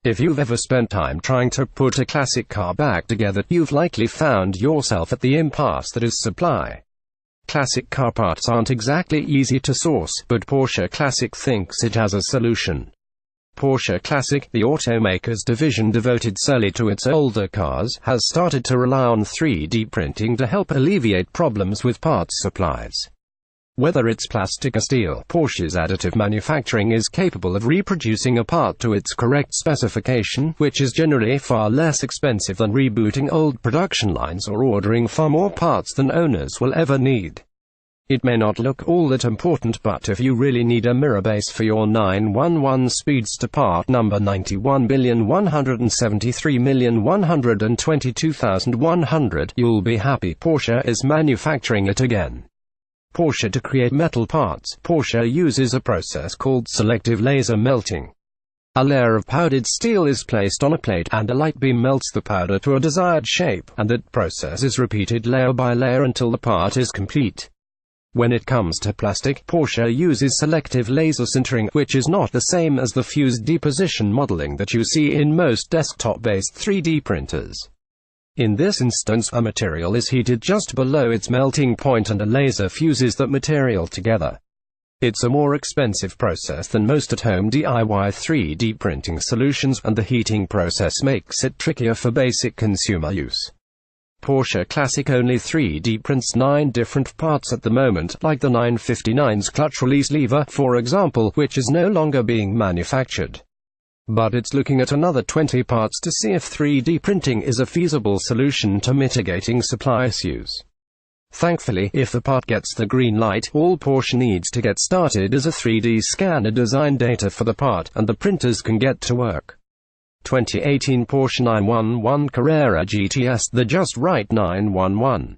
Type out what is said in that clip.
If you've ever spent time trying to put a classic car back together, you've likely found yourself at the impasse that is supply. Classic car parts aren't exactly easy to source, but Porsche Classic thinks it has a solution. Porsche Classic, the automaker's division devoted solely to its older cars, has started to rely on 3D printing to help alleviate problems with parts supplies. Whether it's plastic or steel, Porsche's additive manufacturing is capable of reproducing a part to its correct specification, which is generally far less expensive than rebooting old production lines or ordering far more parts than owners will ever need. It may not look all that important, but if you really need a mirror base for your 911 Speedster part number 91,173,122,100, you'll be happy Porsche is manufacturing it again. Porsche To create metal parts, Porsche uses a process called selective laser melting. A layer of powdered steel is placed on a plate, and a light beam melts the powder to a desired shape, and that process is repeated layer by layer until the part is complete. When it comes to plastic, Porsche uses selective laser sintering, which is not the same as the fused deposition modeling that you see in most desktop-based 3D printers. In this instance, a material is heated just below its melting point and a laser fuses that material together. It's a more expensive process than most at-home DIY 3D printing solutions, and the heating process makes it trickier for basic consumer use. Porsche Classic only 3D prints 9 different parts at the moment, like the 959's clutch release lever, for example, which is no longer being manufactured. But it's looking at another 20 parts to see if 3D printing is a feasible solution to mitigating supply issues. Thankfully, if the part gets the green light, all Porsche needs to get started is a 3D scanner design data for the part, and the printers can get to work. 2018 Porsche 911 Carrera GTS, the just right 911.